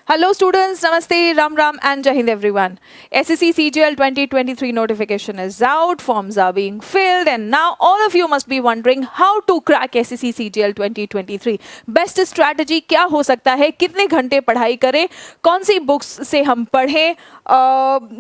Hello students, Namaste, Ram Ram and Jai Hind everyone. SSC CGL 2023 notification is out, forms are being filled and now all of you must be wondering how to crack SSC CGL 2023. Best strategy क्या हो सकता है, कितने घंटे पढ़ाई करें, कौन सी books से हम पढ़ें,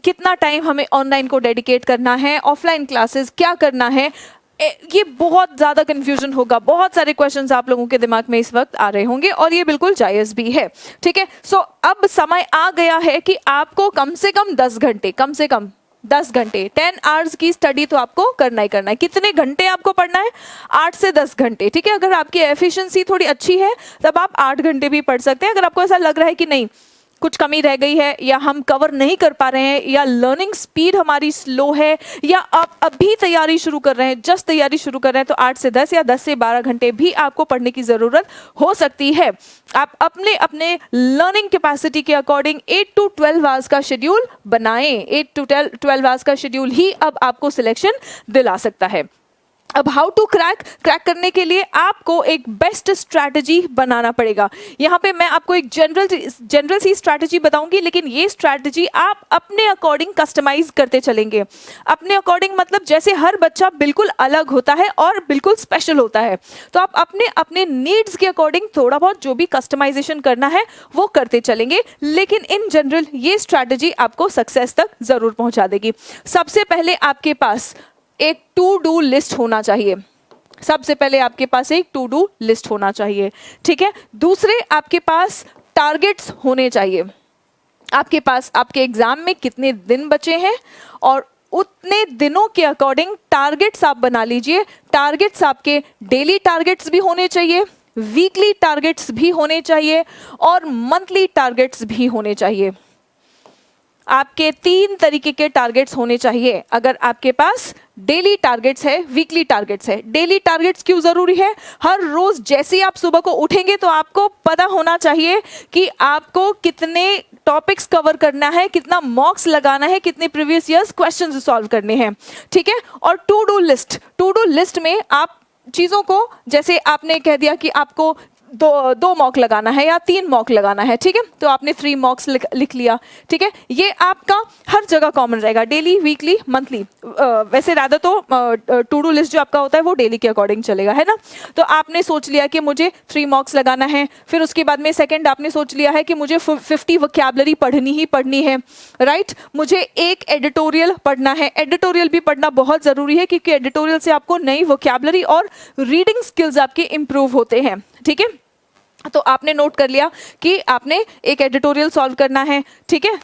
कितना टाइम हमें ऑनलाइन को डेडिकेट करना है, ऑफलाइन क्लासेस क्या करना है, ये बहुत ज़्यादा कन्फ्यूजन होगा। बहुत सारे क्वेश्चंस आप लोगों के दिमाग में इस वक्त आ रहे होंगे और ये बिल्कुल जायज़ भी है। ठीक है, सो अब समय आ गया है कि आपको कम से कम 10 घंटे, कम से कम 10 घंटे 10 आवर्स की स्टडी तो आपको करना ही करना है। कितने घंटे आपको पढ़ना है? 8 से 10 घंटे। ठीक है, अगर आपकी एफिशिएंसी थोड़ी अच्छी है तब आप 8 घंटे भी पढ़ सकते हैं। अगर आपको ऐसा लग रहा है कि नहीं कुछ कमी रह गई है या हम कवर नहीं कर पा रहे हैं या लर्निंग स्पीड हमारी स्लो है या आप अभी तैयारी शुरू कर रहे हैं, जस्ट तैयारी शुरू कर रहे हैं, तो 8 से 10 या 10 से 12 घंटे भी आपको पढ़ने की ज़रूरत हो सकती है। आप अपने अपने लर्निंग कैपेसिटी के अकॉर्डिंग 8 to 12 आवर्स का शेड्यूल बनाएं। 8 to 12 आवर्स का शेड्यूल ही अब आपको सिलेक्शन दिला सकता है। अब हाउ टू क्रैक करने के लिए आपको एक बेस्ट स्ट्रैटेजी बनाना पड़ेगा। यहाँ पे मैं आपको एक जनरल सी स्ट्रैटेजी बताऊंगी, लेकिन ये स्ट्रैटेजी आप अपने अकॉर्डिंग कस्टमाइज करते चलेंगे। अपने अकॉर्डिंग मतलब जैसे हर बच्चा बिल्कुल अलग होता है और बिल्कुल स्पेशल होता है, तो आप अपने अपने नीड्स के अकॉर्डिंग थोड़ा बहुत जो भी कस्टमाइजेशन करना है वो करते चलेंगे, लेकिन इन जनरल ये स्ट्रैटेजी आपको सक्सेस तक ज़रूर पहुँचा देगी। सबसे पहले आपके पास एक टू डू लिस्ट होना चाहिए। सबसे पहले आपके पास एक टू डू लिस्ट होना चाहिए। ठीक है, दूसरे आपके पास टारगेट्स होने चाहिए। आपके पास आपके एग्जाम में कितने दिन बचे हैं और उतने दिनों के अकॉर्डिंग टारगेट्स आप बना लीजिए। टारगेट्स आपके डेली टारगेट्स भी होने चाहिए, वीकली टारगेट्स भी होने चाहिए और मंथली टारगेट्स भी होने चाहिए। आपके 3 तरीके के टारगेट्स होने चाहिए। अगर आपके पास डेली टारगेट्स है, वीकली टारगेट्स है। डेली टारगेट्स क्यों ज़रूरी है? हर रोज़ जैसे ही आप सुबह को उठेंगे तो आपको पता होना चाहिए कि आपको कितने टॉपिक्स कवर करना है, कितना मॉक्स लगाना है, कितने प्रीवियस ईयर्स क्वेश्चंस सॉल्व करने हैं। ठीक है, और टू डू लिस्ट में आप चीज़ों को, जैसे आपने कह दिया कि आपको दो मॉक लगाना है या 3 मॉक लगाना है, ठीक है, तो आपने 3 मॉक्स लिख लिया। ठीक है, ये आपका हर जगह कॉमन रहेगा, डेली, वीकली, मंथली। वैसे ज़्यादा तो टू डू लिस्ट जो आपका होता है वो डेली के अकॉर्डिंग चलेगा, है ना। तो आपने सोच लिया कि मुझे 3 मॉक्स लगाना है, फिर उसके बाद में सेकंड आपने सोच लिया है कि मुझे 50 वोकैबुलरी पढ़नी ही पढ़नी है, राइट। मुझे एक एडिटोरियल पढ़ना है। एडिटोरियल भी पढ़ना बहुत ज़रूरी है क्योंकि एडिटोरियल से आपको नई वोकैबुलरी और रीडिंग स्किल्स आपके इम्प्रूव होते हैं। ठीक है, तो आपने नोट कर लिया कि आपने एक एडिटोरियल सॉल्व करना है। ठीक है,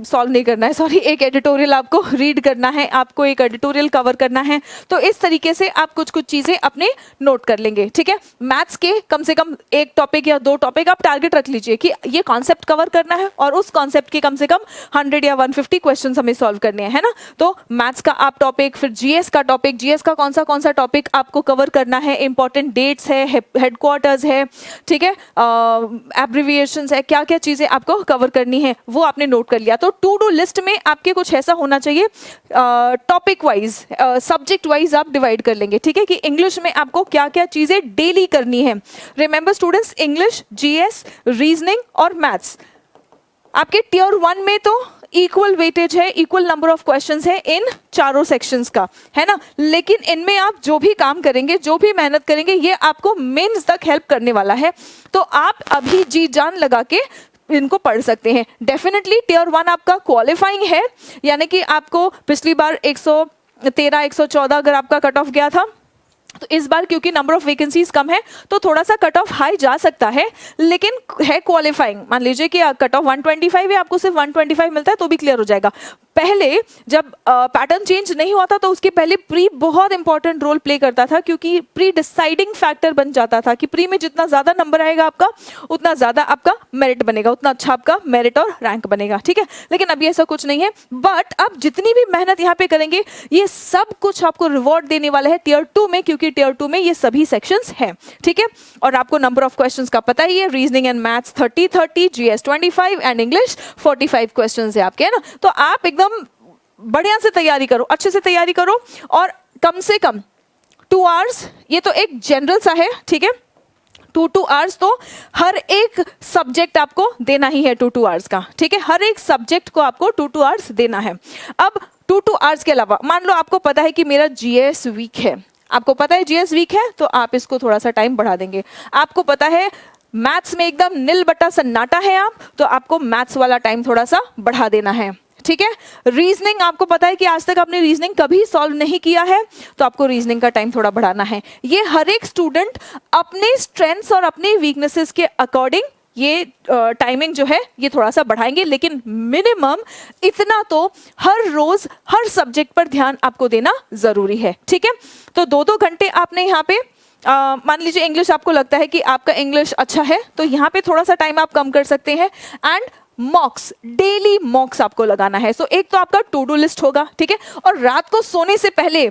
सॉल्व नहीं करना है, सॉरी, एक एडिटोरियल आपको रीड करना है, आपको एक एडिटोरियल कवर करना है। तो इस तरीके से आप कुछ चीज़ें अपने नोट कर लेंगे। ठीक है, मैथ्स के कम से कम 1 टॉपिक या 2 टॉपिक आप टारगेट रख लीजिए कि ये कॉन्सेप्ट कवर करना है और उस कॉन्सेप्ट के कम से कम 100 या 150 क्वेश्चन हमें सॉल्व करने हैं, है ना। तो मैथ्स का आप टॉपिक, फिर जीएस का टॉपिक, जीएस का कौन सा टॉपिक आपको कवर करना है, इंपॉर्टेंट डेट्स है, हेडक्वार्टर्स है, ठीक है, एब्रिविएशंस है, क्या क्या चीज़ें आपको कवर करनी है वो आपने नोट कर लिया। तो टू डू लिस्ट में आपके कुछ ऐसा होना चाहिए, टॉपिक वाइज, सब्जेक्ट वाइज आप डिवाइड कर लेंगे। ठीक है, कि इंग्लिश में आपको क्या क्या चीज़ें डेली करनी है। Remember students, English, GS, reasoning और मैथ्स आपके टियर 1 में तो इक्वल वेटेज है, इक्वल नंबर ऑफ क्वेश्चंस है इन चारों सेक्शंस का, है ना। लेकिन इनमें आप जो भी काम करेंगे, जो भी मेहनत करेंगे, ये आपको मेंस तक हेल्प करने वाला है। तो आप अभी जी जान लगा के इनको पढ़ सकते हैं। डेफिनेटली टियर 1 आपका क्वालिफाइंग है, यानी कि आपको पिछली बार 113, 114 अगर आपका कट ऑफ गया था, तो इस बार क्योंकि नंबर ऑफ वैकेंसीज कम है तो थोड़ा सा कट ऑफ हाई जा सकता है, लेकिन है क्वालिफाइंग। मान लीजिए कि कट ऑफ 125 है, आपको सिर्फ 125 मिलता है तो भी क्लियर हो जाएगा। पहले जब पैटर्न चेंज नहीं हुआ था तो उसके पहले प्री बहुत इंपॉर्टेंट रोल प्ले करता था, क्योंकि प्री डिसाइडिंग फैक्टर बन जाता था कि प्री में जितना ज़्यादा नंबर आएगा आपका उतना ज़्यादा आपका मेरिट बनेगा, उतना अच्छा आपका मेरिट और रैंक बनेगा। ठीक है, लेकिन अभी ऐसा कुछ नहीं है। बट आप जितनी भी मेहनत यहाँ पे करेंगे ये सब कुछ आपको रिवॉर्ड देने वाला है टियर 2 में, क्योंकि टियर 2 में ये सभी सेक्शंस हैं। ठीक है, और आपको नंबर ऑफ क्वेश्चंस का पता ही है, reasoning and maths 30, GS 25 and English 45 questions है आपके, है ना। तो आप एकदम बढ़िया से तैयारी करो, अच्छे से तैयारी करो और कम से कम 2 आवर्स, ये तो एक जनरल सा है, ठीक है, 2 आवर्स, तो हर एक सब्जेक्ट आपको देना ही है 2 आवर्स का, ठीक है। हर एक सब्जेक्ट को आपको 2 आवर्स देना है। अब 2 आवर्स के अलावा मान लो आपको पता है कि मेरा जीएस वीक है, आपको पता है जीएस वीक है, तो आप इसको थोड़ा सा टाइम बढ़ा देंगे। आपको पता है मैथ्स में एकदम नील बट्टा सन्नाटा है आप, तो आपको मैथ्स वाला टाइम थोड़ा सा बढ़ा देना है, ठीक है। रीजनिंग आपको पता है कि आज तक आपने रीजनिंग कभी सॉल्व नहीं किया है, तो आपको रीजनिंग का टाइम थोड़ा बढ़ाना है। ये हर एक स्टूडेंट अपने स्ट्रेंथ्स और अपनी वीकनेसेस के अकॉर्डिंग ये टाइमिंग जो है ये थोड़ा सा बढ़ाएंगे, लेकिन मिनिमम इतना तो हर रोज हर सब्जेक्ट पर ध्यान आपको देना जरूरी है, ठीक है। तो 2-2 घंटे आपने यहाँ पे मान लीजिए इंग्लिश आपको लगता है कि आपका इंग्लिश अच्छा है, तो यहाँ पे थोड़ा सा टाइम आप कम कर सकते हैं। एंड मॉक्स, डेली मॉक्स आपको लगाना है। सो एक तो आपका टू डू लिस्ट होगा, ठीक है, और रात को सोने से पहले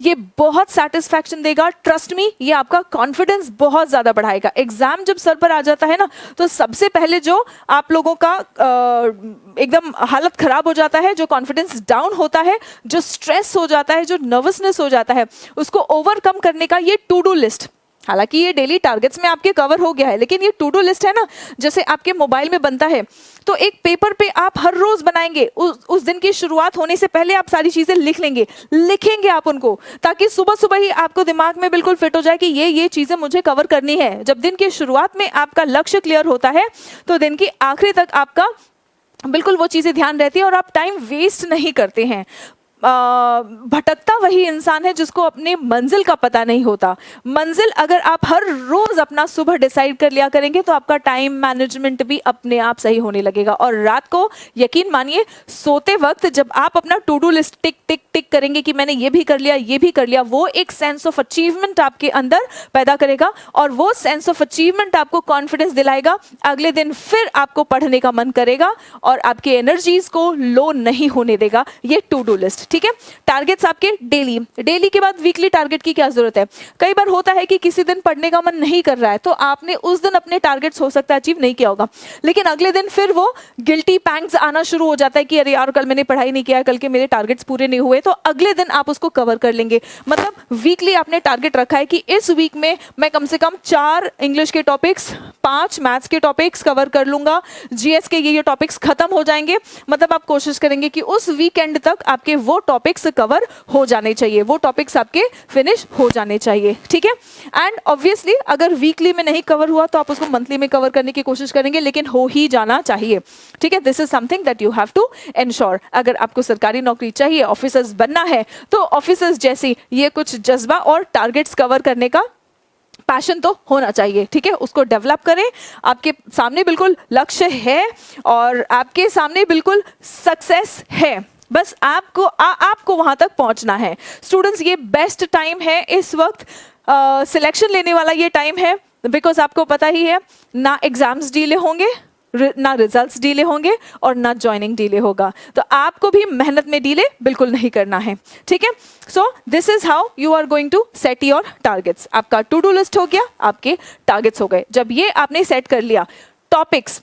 ये बहुत सेटिस्फैक्शन देगा, ट्रस्ट मी, ये आपका कॉन्फिडेंस बहुत ज्यादा बढ़ाएगा। एग्जाम जब सर पर आ जाता है ना, तो सबसे पहले जो आप लोगों का एकदम हालत खराब हो जाता है, जो कॉन्फिडेंस डाउन होता है, जो स्ट्रेस हो जाता है, जो नर्वसनेस हो जाता है, उसको ओवरकम करने का ये टू डू लिस्ट, हालांकि ये डेली टारगेट्स में आपके कवर हो गया है, लेकिन ये टू डू लिस्ट है ना, जैसे आपके मोबाइल में बनता है, तो एक पेपर पे आप हर रोज बनाएंगे। उस दिन की शुरुआत होने से पहले आप सारी चीजें लिख लेंगे, लिखेंगे आप उनको, ताकि सुबह सुबह ही आपको दिमाग में बिल्कुल फिट हो जाए कि ये चीजें मुझे कवर करनी है। जब दिन की शुरुआत में आपका लक्ष्य क्लियर होता है, तो दिन की आखिरी तक आपका बिल्कुल वो चीजें ध्यान रहती है और आप टाइम वेस्ट नहीं करते हैं। भटकता वही इंसान है जिसको अपनी मंजिल का पता नहीं होता। मंजिल अगर आप हर रोज अपना सुबह डिसाइड कर लिया करेंगे, तो आपका टाइम मैनेजमेंट भी अपने आप सही होने लगेगा। और रात को यकीन मानिए सोते वक्त जब आप अपना टू डू लिस्ट टिक टिक टिक करेंगे कि मैंने ये भी कर लिया, ये भी कर लिया, वो एक सेंस ऑफ अचीवमेंट आपके अंदर पैदा करेगा, और वो सेंस ऑफ अचीवमेंट आपको कॉन्फिडेंस दिलाएगा। अगले दिन फिर आपको पढ़ने का मन करेगा और आपकी एनर्जीज को लो नहीं होने देगा ये टू डू लिस्ट, ठीक है। टारगेट्स आपके डेली, डेली के बाद वीकली टारगेट की क्या जरूरत है। कई बार होता है कि किसी दिन पढ़ने का मन नहीं कर रहा है, तो आपने उस दिन अपने टारगेट्स हो सकता है अचीव नहीं किया होगा, लेकिन अगले दिन फिर वो गिल्टी पैंग्स आना शुरू हो जाता है कि अरे यार कल मैंने पढ़ाई नहीं किया, कल के मेरे टारगेट्स पूरे नहीं हुए, तो अगले दिन आप उसको कवर कर लेंगे। मतलब वीकली आपने टारगेट रखा है कि इस वीक में मैं कम से कम 4 इंग्लिश के टॉपिक्स, 5 मैथ्स के टॉपिक्स कवर कर लूंगा, जीएस के ये टॉपिक्स खत्म हो जाएंगे। मतलब आप कोशिश करेंगे कि उस वीकेंड तक आपके वो टॉपिक्स कवर हो जाने चाहिए, वो टॉपिक्स आपके फिनिश हो जाने चाहिए, ठीक है। एंड ऑब्वियसली अगर वीकली में नहीं कवर हुआ तो आप उसको मंथली में कवर करने की कोशिश करेंगे, लेकिन हो ही जाना चाहिए, ठीक है। This is something that you have to ensure. अगर आपको सरकारी नौकरी चाहिए, ऑफिसर्स बनना है, तो ऑफिसर्स जैसी ये कुछ जज्बा और टारगेट्स कवर करने का पैशन तो होना चाहिए, ठीक है। उसको डेवलप करें। आपके सामने बिल्कुल लक्ष्य है और आपके सामने बिल्कुल सक्सेस है, बस आपको वहां तक पहुंचना है। स्टूडेंट्स, ये बेस्ट टाइम है इस वक्त, सिलेक्शन लेने वाला ये टाइम है, बिकॉज आपको पता ही है ना एग्जाम्स डिले होंगे, ना रिजल्ट्स डिले होंगे और ना ज्वाइनिंग डिले होगा, तो आपको भी मेहनत में डिले बिल्कुल नहीं करना है, ठीक है। So this is how you are going to set your targets. आपका टू डू लिस्ट हो गया, आपके टारगेट्स हो गए। जब ये आपने सेट कर लिया, टॉपिक्स,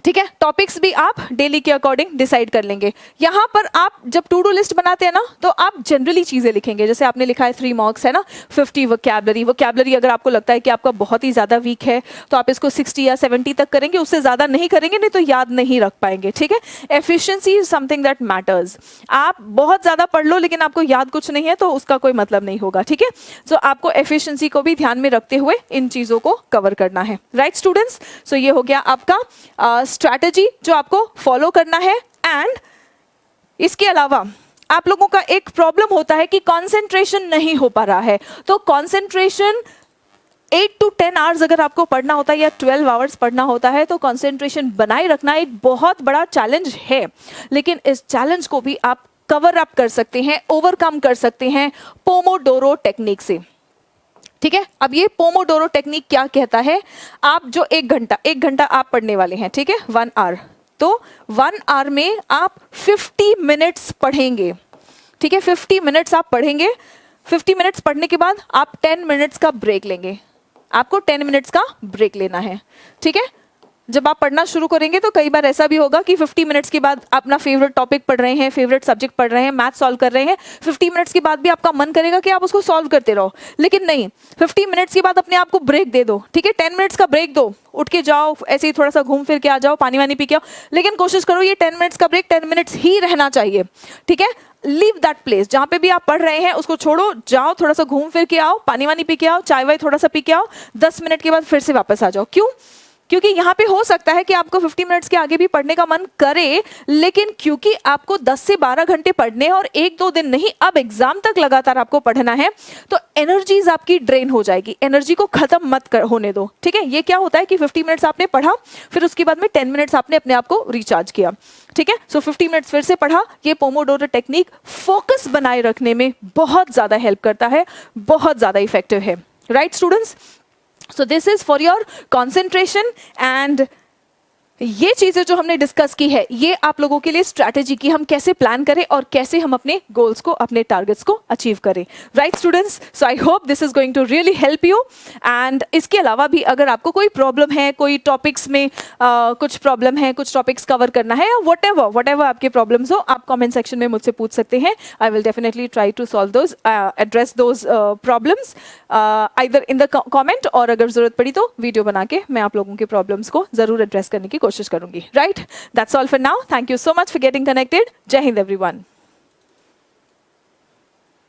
ठीक है, टॉपिक्स भी आप डेली के अकॉर्डिंग डिसाइड कर लेंगे। यहाँ पर आप जब टू डू लिस्ट बनाते हैं ना, तो आप जनरली चीजें लिखेंगे, जैसे आपने लिखा है 3 मार्क्स है ना, 50 वोकैबुलरी अगर आपको लगता है कि आपका बहुत ही ज्यादा वीक है, तो आप इसको 60 या 70 तक करेंगे, उससे ज्यादा नहीं करेंगे, नहीं तो याद नहीं रख पाएंगे, ठीक है। Efficiency is something that matters. आप बहुत ज्यादा पढ़ लो लेकिन आपको याद कुछ नहीं है, तो उसका कोई मतलब नहीं होगा, ठीक है। सो आपको एफिशिएंसी को भी ध्यान में रखते हुए इन चीजों को कवर करना है, राइट स्टूडेंट्स। सो ये हो गया आपका स्ट्रैटेजी जो आपको फॉलो करना है। एंड इसके अलावा आप लोगों का एक प्रॉब्लम होता है कि कंसंट्रेशन नहीं हो पा रहा है, तो कंसंट्रेशन 8 to 10 आवर्स अगर आपको पढ़ना होता है या 12 आवर्स पढ़ना होता है, तो कंसंट्रेशन बनाए रखना एक बहुत बड़ा चैलेंज है, लेकिन इस चैलेंज को भी आप कवर अप कर सकते हैं, ओवरकम कर सकते हैं पोमोडोरो टेक्निक से, ठीक है। अब ये पोमोडोरो टेक्निक क्या कहता है, आप जो 1 घंटा आप पढ़ने वाले हैं, ठीक है, 1 आवर, तो 1 आवर में आप 50 मिनट्स पढ़ेंगे, ठीक है। 50 मिनट्स आप पढ़ेंगे, 50 मिनट्स पढ़ने के बाद आप 10 मिनट्स का ब्रेक लेंगे, आपको 10 मिनट्स का ब्रेक लेना है, ठीक है। जब आप पढ़ना शुरू करेंगे तो कई बार ऐसा भी होगा कि 50 मिनट्स के बाद अपना फेवरेट टॉपिक पढ़ रहे हैं, फेवरेट सब्जेक्ट पढ़ रहे हैं, मैथ सॉल्व कर रहे हैं, 50 मिनट्स के बाद भी आपका मन करेगा कि आप उसको सॉल्व करते रहो, लेकिन नहीं, 50 मिनट्स के बाद अपने आप को ब्रेक दे दो, ठीक है, 10 मिनट्स का ब्रेक दो, उठ के जाओ, ऐसे ही थोड़ा सा घूम फिर के आ जाओ, पानी वानी पी के आओ, लेकिन कोशिश करो ये 10 मिनट्स का ब्रेक 10 मिनट्स ही रहना चाहिए, ठीक है। लीव दैट प्लेस, जहाँ पे भी आप पढ़ रहे हैं उसको छोड़ो, जाओ थोड़ा सा घूम फिर के आओ, पानी वानी पी के आओ, चाय वाय थोड़ा सा पी के आओ, 10 मिनट के बाद फिर से वापस आ जाओ। क्यों? क्योंकि यहाँ पे हो सकता है कि आपको 50 मिनट्स के आगे भी पढ़ने का मन करे, लेकिन क्योंकि आपको 10 से 12 घंटे पढ़ने और 1-2 दिन नहीं, अब एग्जाम तक लगातार आपको पढ़ना है, तो एनर्जीज आपकी ड्रेन हो जाएगी, एनर्जी को खत्म मत होने दो, ठीक है। ये क्या होता है कि 50 मिनट्स आपने पढ़ा, फिर उसके बाद में 10 मिनट्स आपने अपने आप को रिचार्ज किया, ठीक है। सो 50 मिनट्स फिर से पढ़ा। ये पोमोडोरो टेक्निक फोकस बनाए रखने में बहुत ज्यादा हेल्प करता है, बहुत ज्यादा इफेक्टिव है, right students. So this is for your concentration, and ये चीजें जो हमने डिस्कस की है, ये आप लोगों के लिए स्ट्रैटेजी की हम कैसे प्लान करें और कैसे हम अपने गोल्स को, अपने टारगेट्स को अचीव करें, right students. So I hope this is going to really help you. And इसके अलावा भी अगर आपको कोई प्रॉब्लम है, कोई टॉपिक्स में कुछ प्रॉब्लम है, कुछ टॉपिक्स कवर करना है, या वट एवर आपके प्रॉब्लम्स हो, आप कॉमेंट सेक्शन में मुझसे पूछ सकते हैं। I will definitely try to solve those, address those problems either in the comment, और अगर जरूरत पड़ी तो वीडियो बना के मैं आप लोगों के प्रॉब्लम्स को जरूर एड्रेस करने की कोशिश करूंगी, right. That's all for now. Thank you so much for getting connected. जय हिंद एवरीवन।